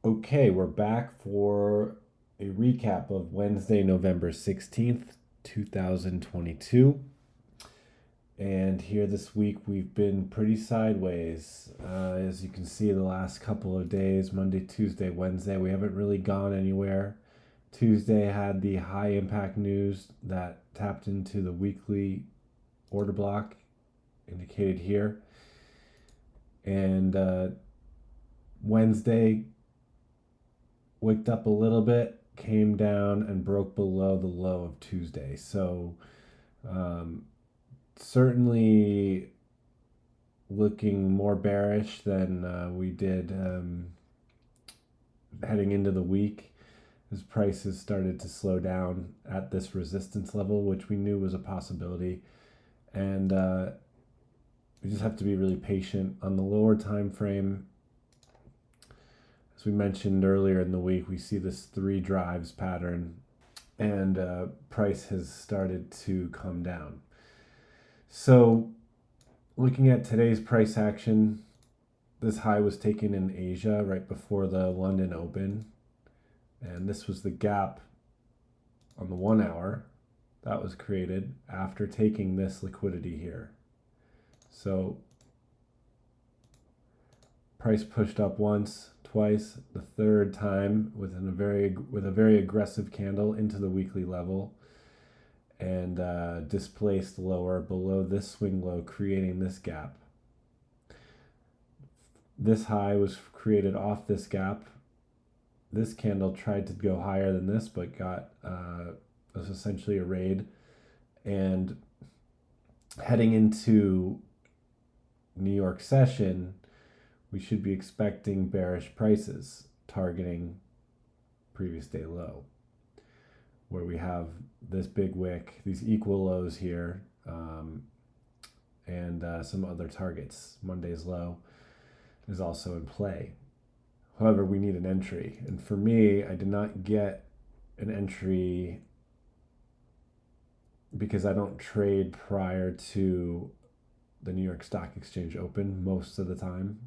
Okay, we're back for a recap of Wednesday, November 16th, 2022. And here this week we've been pretty sideways. As you can see, the last couple of days, Monday, Tuesday, Wednesday, we haven't really gone anywhere. Tuesday had the high impact news that tapped into the weekly order block indicated here. And Wednesday wicked up a little bit, came down and broke below the low of Tuesday. So um, certainly looking more bearish than we did heading into the week as prices started to slow down at this resistance level, which we knew was a possibility. And we just have to be really patient on the lower time frame. As we mentioned earlier in the week, we see this three drives pattern, and price has started to come down. So looking at today's price action, this high was taken in Asia right before the London Open, and this was the gap on the 1 hour that was created after taking this liquidity here. So price pushed up once, twice, the third time with a very aggressive candle into the weekly level, and displaced lower below this swing low, creating this gap. This high was created off this gap. This candle tried to go higher than this, but was essentially a raid. And heading into New York session, we should be expecting bearish prices targeting previous day low, where we have this big wick, these equal lows here, and some other targets. Monday's low is also in play. However, we need an entry. And for me, I did not get an entry because I don't trade prior to the New York Stock Exchange open most of the time.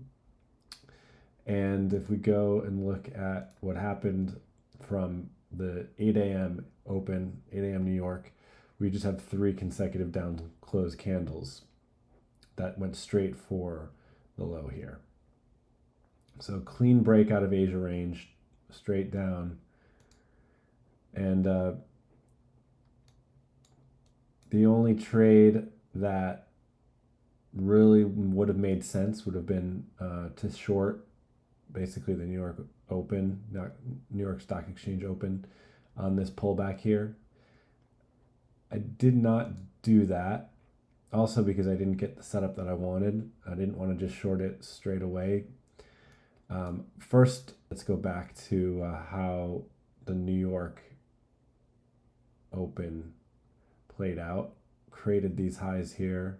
And if we go and look at what happened from the 8 a.m. open, 8 a.m. New York, we just have three consecutive down close candles that went straight for the low here. So clean break out of Asia range, straight down. And the only trade that really would have made sense would have been to short basically the New York Open, not New York Stock Exchange Open, on this pullback here. I did not do that, also because I didn't get the setup that I wanted. I didn't want to just short it straight away. First, let's go back to how the New York Open played out. Created these highs here,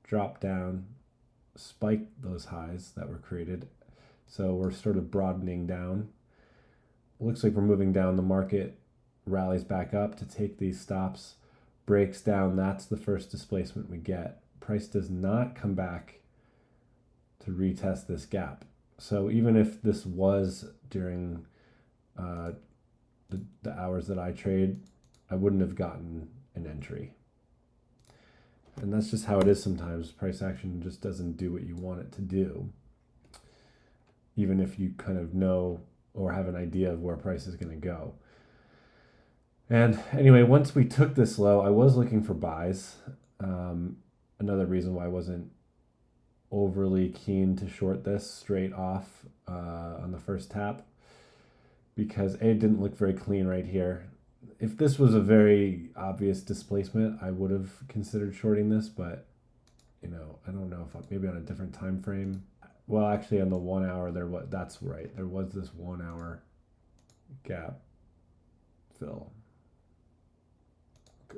dropped down, spiked those highs that were created. So we're sort of broadening down. Looks like we're moving down. The market rallies back up to take these stops, breaks down. That's the first displacement we get. Price does not come back to retest this gap. So even if this was during the hours that I trade, I wouldn't have gotten an entry. And that's just how it is sometimes. Price action just doesn't do what you want it to do, even if you kind of know or have an idea of where price is going to go. And anyway, once we took this low, I was looking for buys. Another reason why I wasn't overly keen to short this straight off on the first tap, because it didn't look very clean right here. If this was a very obvious displacement, I would have considered shorting this, but I don't know if maybe on a different time frame. Well, actually, on the 1 hour, that's right. There was this 1 hour gap fill.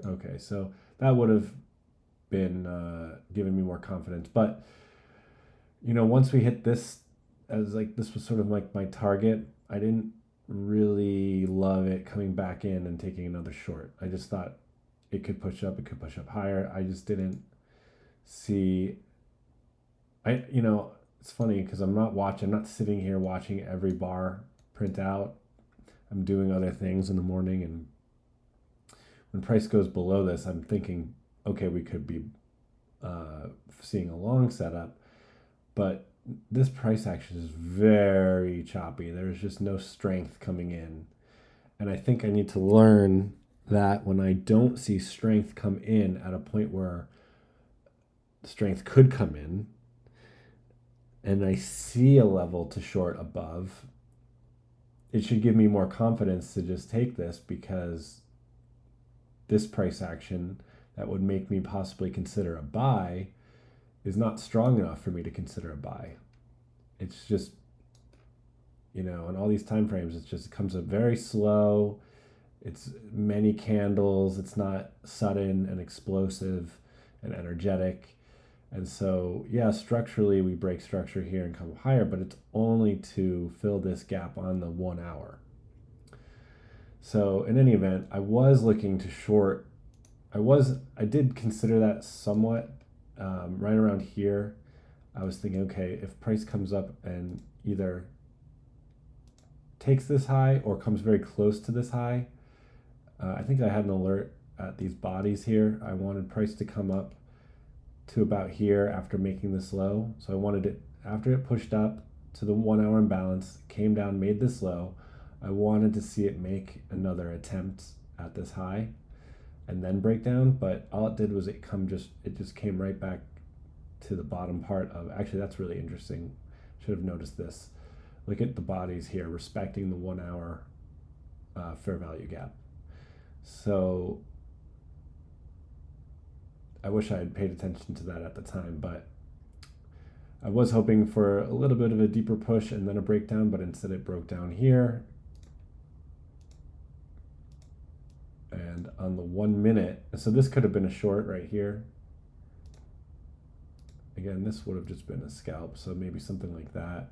Okay, so that would have been giving me more confidence. But once we hit this, as like this was sort of like my target, I didn't really love it coming back in and taking another short. I just thought it could push up higher. I just didn't see. It's funny because I'm not sitting here watching every bar print out. I'm doing other things in the morning, and when price goes below this, I'm thinking, okay, we could be seeing a long setup, but this price action is very choppy. There's just no strength coming in. And I think I need to learn that when I don't see strength come in at a point where strength could come in, and I see a level to short above, it should give me more confidence to just take this, because this price action that would make me possibly consider a buy is not strong enough for me to consider a buy. It's just, in all these time frames, it comes up very slow. It's many candles. It's not sudden and explosive and energetic. And so, yeah, structurally we break structure here and come higher, but it's only to fill this gap on the 1 hour. So in any event, I was looking to short. I did consider that somewhat right around here. I was thinking, okay, if price comes up and either takes this high or comes very close to this high, I think I had an alert at these bodies here. I wanted price to come up to about here after making this low. So I wanted it, after it pushed up to the 1 hour imbalance, came down, made this low, I wanted to see it make another attempt at this high and then break down, but all it did was it just came right back to the bottom part of, actually that's really interesting, should have noticed this. Look at the bodies here respecting the 1 hour fair value gap. So I wish I had paid attention to that at the time, but I was hoping for a little bit of a deeper push and then a breakdown, but instead it broke down here. And on the 1 minute, so this could have been a short right here. Again, this would have just been a scalp, so maybe something like that.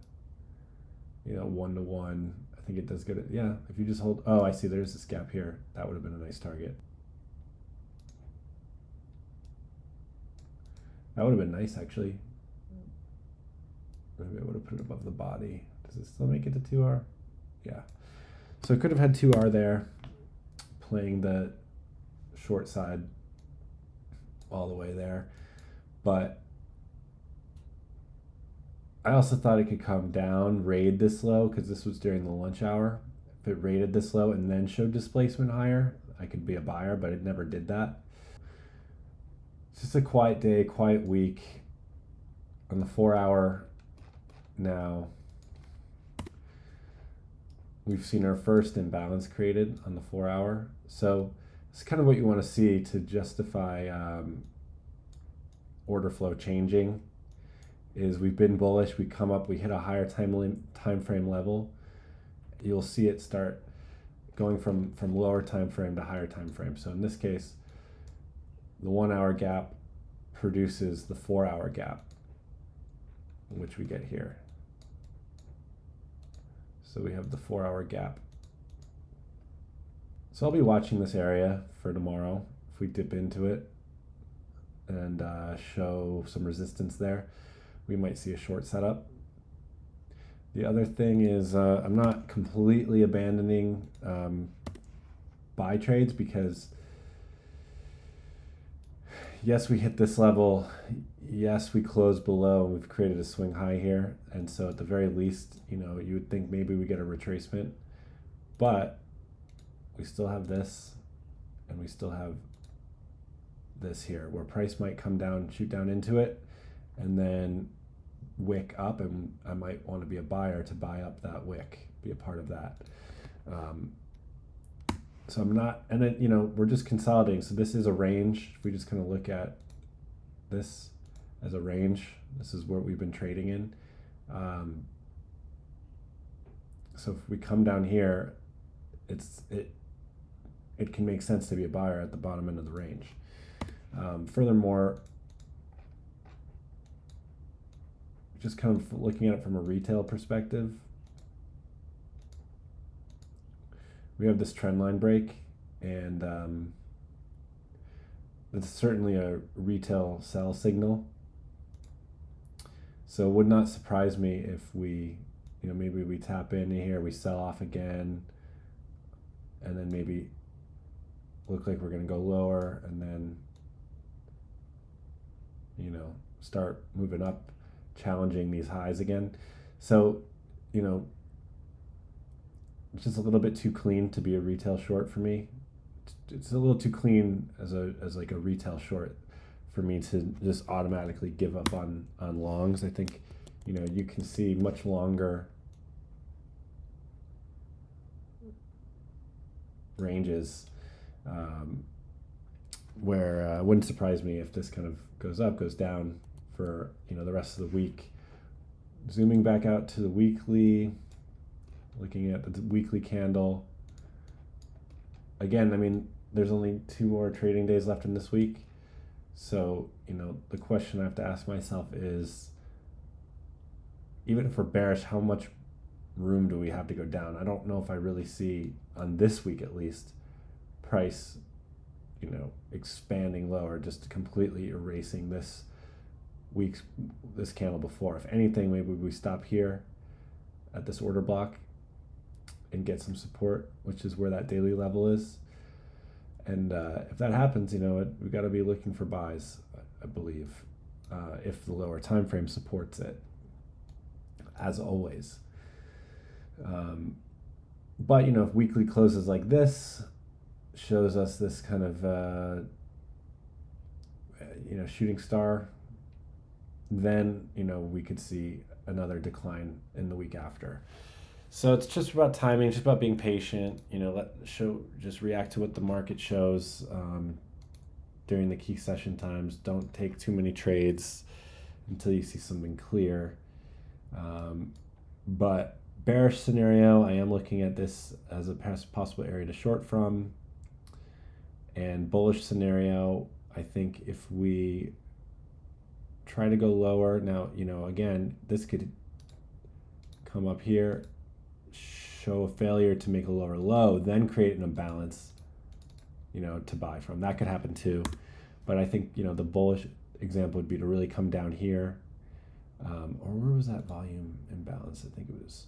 1 to 1. I think it does get it. Yeah, if you just hold, oh, I see, there's this gap here. That would have been a nice target. That would have been nice, actually. Maybe I would have put it above the body. Does it still make it to 2R? Yeah. So it could have had 2R there, playing the short side all the way there. But I also thought it could come down, raid this low, because this was during the lunch hour. If it raided this low and then showed displacement higher, I could be a buyer, but it never did that. It's just a quiet day, quiet week. On the 4 hour now, we've seen our first imbalance created on the 4 hour. So it's kind of what you want to see to justify order flow changing. Is we've been bullish, we come up, we hit a higher time frame level. You'll see it start going from lower time frame to higher time frame. So in this case, the 1 hour gap produces the 4 hour gap, which we get here. So we have the 4 hour gap. So I'll be watching this area for tomorrow. If we dip into it and show some resistance there, we might see a short setup. The other thing is I'm not completely abandoning buy trades, because yes, we hit this level. Yes, we closed below and we've created a swing high here. And so at the very least, you would think maybe we get a retracement, but we still have this and we still have this here where price might come down, shoot down into it, and then wick up, and I might want to be a buyer to buy up that wick, be a part of that. So I'm not, and then, we're just consolidating. So this is a range. If we just kind of look at this as a range, this is what we've been trading in. So if we come down here, it can make sense to be a buyer at the bottom end of the range. Furthermore, just kind of looking at it from a retail perspective, we have this trend line break, and it's certainly a retail sell signal. So it would not surprise me if maybe we tap into here, we sell off again, and then maybe look like we're going to go lower, and then start moving up, challenging these highs again. So it's just a little bit too clean to be a retail short for me. It's a little too clean as like a retail short for me to just automatically give up on longs. I think you can see much longer ranges where it wouldn't surprise me if this kind of goes up, goes down for the rest of the week. Zooming back out to the weekly, looking at the weekly candle. Again, I mean, there's only 2 more trading days left in this week. So, the question I have to ask myself is, even if we're bearish, how much room do we have to go down? I don't know if I really see, on this week at least, price, expanding lower, just completely erasing this candle before. If anything, maybe we stop here at this order block and get some support, which is where that daily level is. And if that happens, we've got to be looking for buys, I believe, if the lower time frame supports it, as always. But if weekly closes like this, shows us this kind of shooting star, then we could see another decline in the week after. So it's just about timing, just about being patient. Just react to what the market shows during the key session times. Don't take too many trades until you see something clear. But bearish scenario, I am looking at this as a possible area to short from. And bullish scenario, I think if we try to go lower, now, again, this could come up here, show a failure to make a lower low, then create an imbalance, to buy from. That could happen too. But I think, the bullish example would be to really come down here. Or where was that volume imbalance? I think it was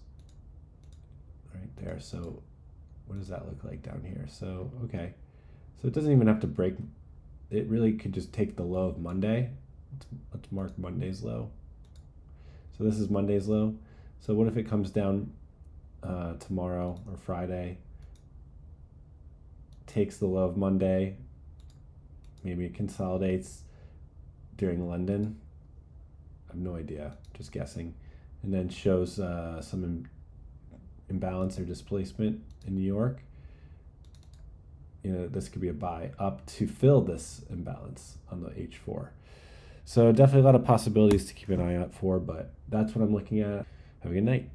right there. So what does that look like down here? So, okay. So it doesn't even have to break. It really could just take the low of Monday. Let's mark Monday's low. So this is Monday's low. So what if it comes down tomorrow or Friday, takes the low of Monday, maybe it consolidates during London. I have no idea, just guessing. And then shows some imbalance or displacement in New York. This could be a buy up to fill this imbalance on the H4. So definitely a lot of possibilities to keep an eye out for, but that's what I'm looking at. Have a good night.